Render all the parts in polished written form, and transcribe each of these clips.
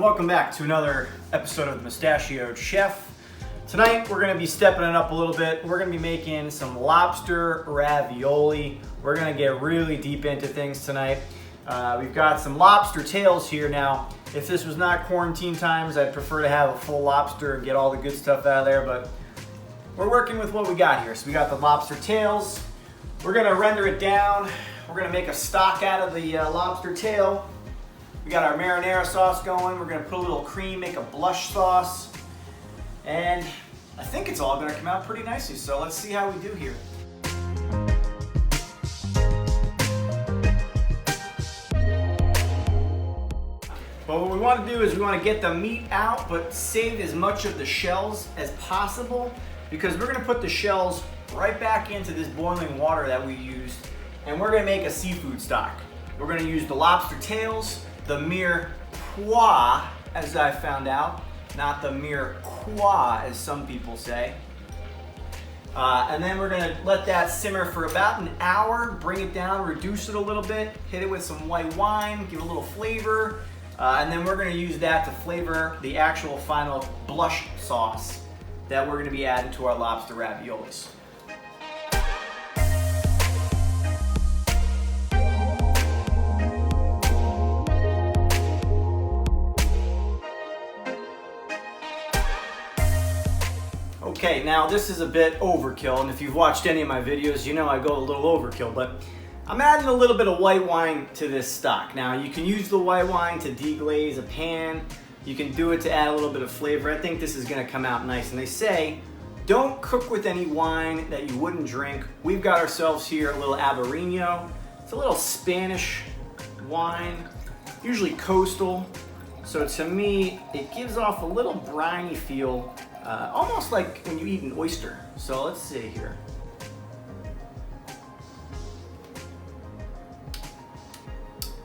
Welcome back to another episode of the Mustachioed Chef. Tonight we're going to be stepping it up a little bit. We're going to be making some lobster ravioli. We're going to get really deep into things tonight. We've got some lobster tails here now. If this was not quarantine times, I'd prefer to have a full lobster and get all the good stuff out of there, but we're working with what we got here. So we got the lobster tails. We're going to render it down. We're going to make a stock out of the lobster tail. We got our marinara sauce going. We're going to put a little cream, make a blush sauce. And I think it's all going to come out pretty nicely. So let's see how we do here. Well, what we want to do is we want to get the meat out, but save as much of the shells as possible, because we're going to put the shells right back into this boiling water that we used, and we're going to make a seafood stock. We're going to use the lobster tails, the mirepoix, as I found out, not the mirepoix, as some people say. And then we're going to let that simmer for about an hour, bring it down, reduce it a little bit, hit it with some white wine, give it a little flavor, and then we're going to use that to flavor the actual final blush sauce that we're going to be adding to our lobster raviolis. Okay, now this is a bit overkill, and if you've watched any of my videos, you know I go a little overkill, but I'm adding a little bit of white wine to this stock. Now, you can use the white wine to deglaze a pan. You can do it to add a little bit of flavor. I think this is gonna come out nice, and they say, don't cook with any wine that you wouldn't drink. We've got ourselves here a little Albarino. It's a little Spanish wine, usually coastal. So to me, it gives off a little briny feel, almost like when you eat an oyster. So let's see here.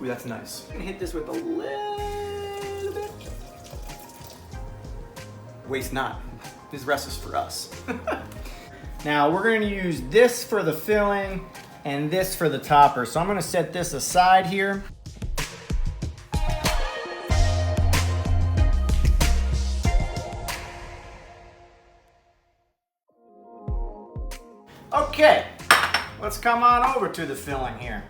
Ooh, that's nice. I'm gonna hit this with a little bit. Waste not. This rest is for us. Now we're gonna use this for the filling and this for the topper. So I'm gonna set this aside here. Okay, let's come on over to the filling here.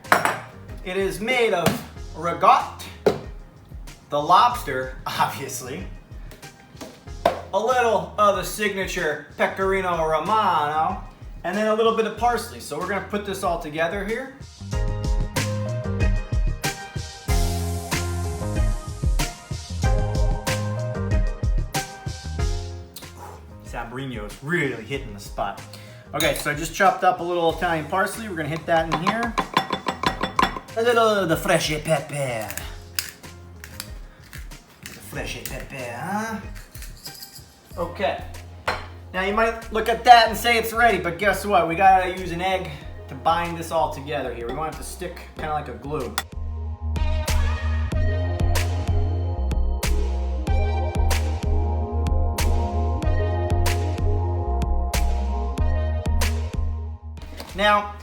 It is made of ricotta, the lobster, obviously, a little of the signature pecorino romano, and then a little bit of parsley. So we're gonna put this all together here. Sabrino is really hitting the spot. Okay, so I just chopped up a little Italian parsley. We're gonna hit that in here. A little of the fresh pepper. The fresh pepper, huh? Okay. Now you might look at that and say it's ready, but guess what? We gotta use an egg to bind this all together here. We want it to stick kind of like a glue. Now,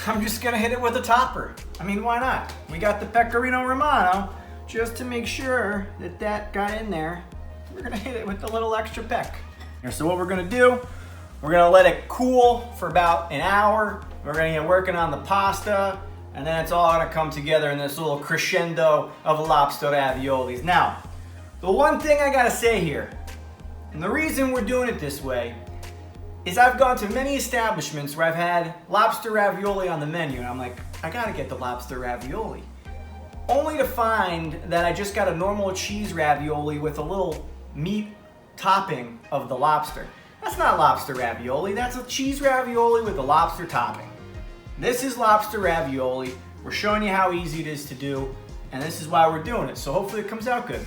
I'm just gonna hit it with a topper. I mean, why not? We got the pecorino romano, just to make sure that that got in there. We're gonna hit it with a little extra peck. So what we're gonna do, we're gonna let it cool for about an hour. We're gonna get working on the pasta, and then it's all gonna come together in this little crescendo of lobster raviolis. Now, the one thing I gotta say here, and the reason we're doing it this way, is I've gone to many establishments where I've had lobster ravioli on the menu, and I'm like, I gotta get the lobster ravioli. Only to find that I just got a normal cheese ravioli with a little meat topping of the lobster. That's not lobster ravioli, that's a cheese ravioli with a lobster topping. This is lobster ravioli. We're showing you how easy it is to do, and this is why we're doing it, so hopefully it comes out good.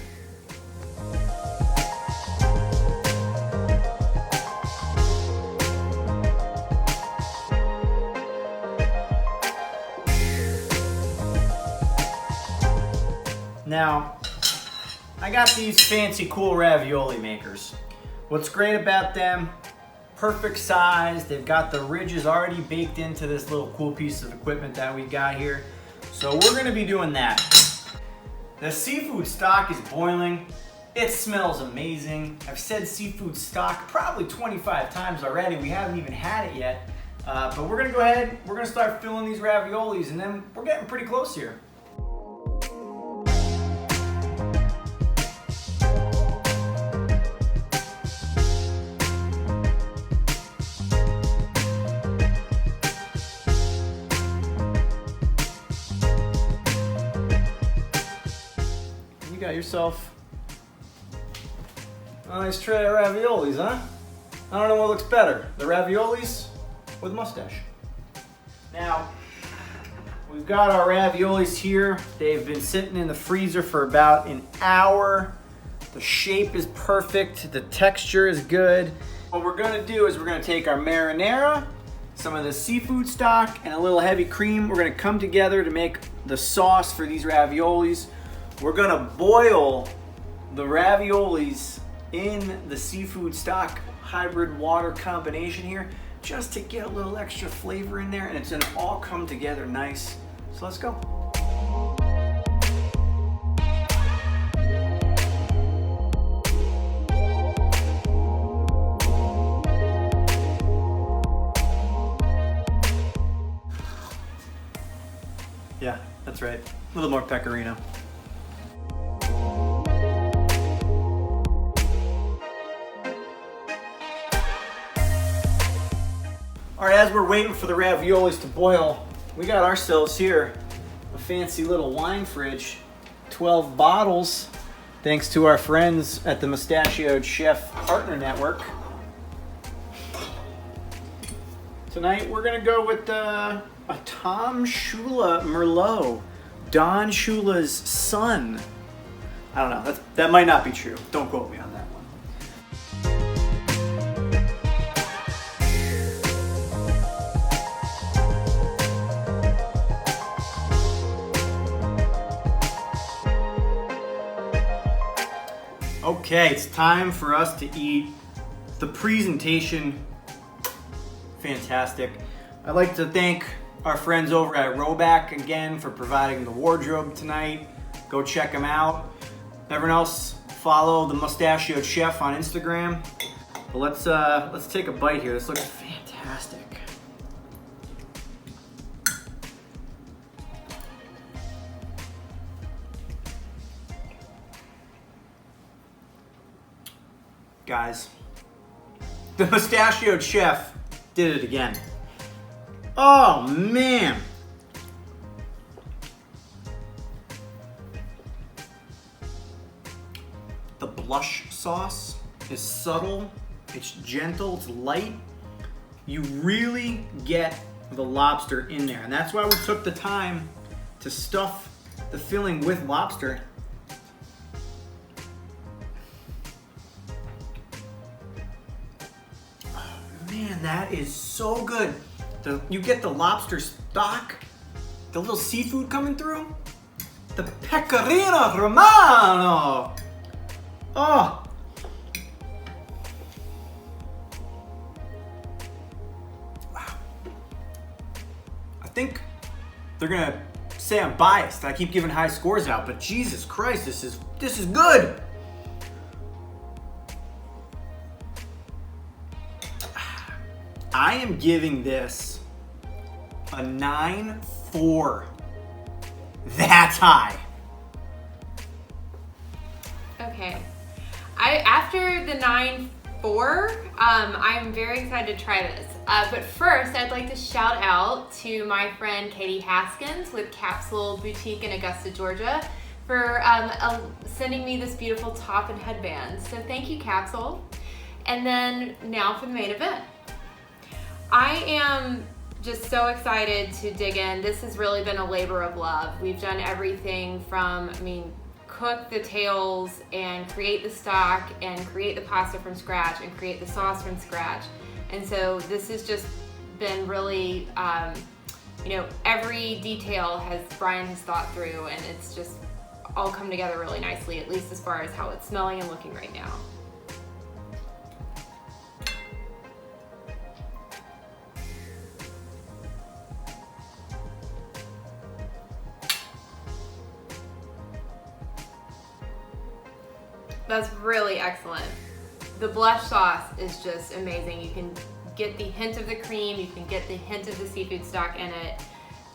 Now, I got these fancy cool ravioli makers. What's great about them, perfect size. They've got the ridges already baked into this little cool piece of equipment that we got here. So we're gonna be doing that. The seafood stock is boiling. It smells amazing. I've said seafood stock probably 25 times already. We haven't even had it yet. But we're gonna go ahead, we're gonna start filling these raviolis, and then we're getting pretty close here. You got yourself a nice tray of raviolis, huh? I don't know what looks better, the raviolis or the mustache. Now, we've got our raviolis here. They've been sitting in the freezer for about an hour. The shape is perfect, the texture is good. What we're gonna do is we're gonna take our marinara, some of the seafood stock, and a little heavy cream. We're gonna come together to make the sauce for these raviolis. We're gonna boil the raviolis in the seafood stock hybrid water combination here, just to get a little extra flavor in there, and it's gonna all come together nice. So let's go. Yeah, that's right. A little more pecorino. All right, as we're waiting for the raviolis to boil, we got ourselves here a fancy little wine fridge, 12 bottles, thanks to our friends at the Mustachioed Chef Partner Network. Tonight we're gonna go with a Tom Shula Merlot, Don Shula's son. I don't know, that might not be true. Don't quote me on that one. Okay, it's time for us to eat. The presentation, fantastic. I'd like to thank our friends over at Roback again for providing the wardrobe tonight. Go check them out. Everyone else, follow the Mustachioed Chef on Instagram. But let's take a bite here. This looks fantastic. Guys, the Mustachioed Chef did it again. Oh man. The blush sauce is subtle, it's gentle, it's light. You really get the lobster in there, and that's why we took the time to stuff the filling with lobster. Man, that is so good. You get the lobster stock, the little seafood coming through, the pecorino romano. Oh. Wow. I think they're gonna say I'm biased. I keep giving high scores out, but Jesus Christ, this is good. I am giving this a 9.4. That's high. Okay. After the 9.4, I'm very excited to try this. But first, I'd like to shout out to my friend Katie Haskins with Capsule Boutique in Augusta, Georgia, for sending me this beautiful top and headband. So thank you, Capsule. And then now for the main event. I am just so excited to dig in. This has really been a labor of love. We've done everything from, cook the tails and create the stock and create the pasta from scratch and create the sauce from scratch. And so this has just been really, every detail Brian has thought through, and it's just all come together really nicely, at least as far as how it's smelling and looking right now. That's really excellent. The blush sauce is just amazing. You can get the hint of the cream, you can get the hint of the seafood stock in it.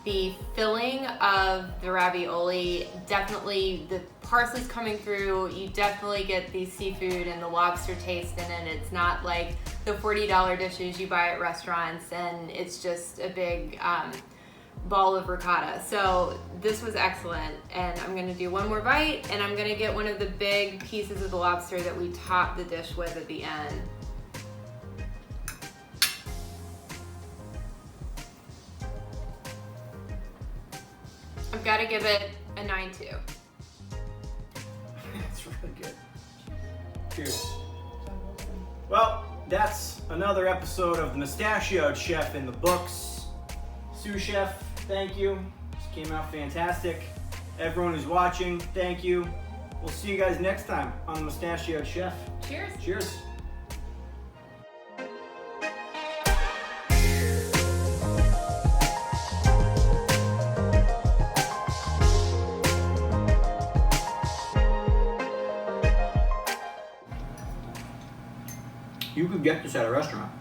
The filling of the ravioli, definitely the parsley's coming through. You definitely get the seafood and the lobster taste in it. It's not like the $40 dishes you buy at restaurants and it's just a big ball of ricotta. So this was excellent, and I'm gonna do one more bite, and I'm gonna get one of the big pieces of the lobster that we topped the dish with at the end. I've got to give it a 9.2. It's really good. Cheers. Well, that's another episode of the Mustachioed Chef in the books. Sous Chef, thank you. This came out fantastic. Everyone who's watching, thank you. We'll see you guys next time on the Mustachioed Chef. Cheers. Cheers. You could get this at a restaurant.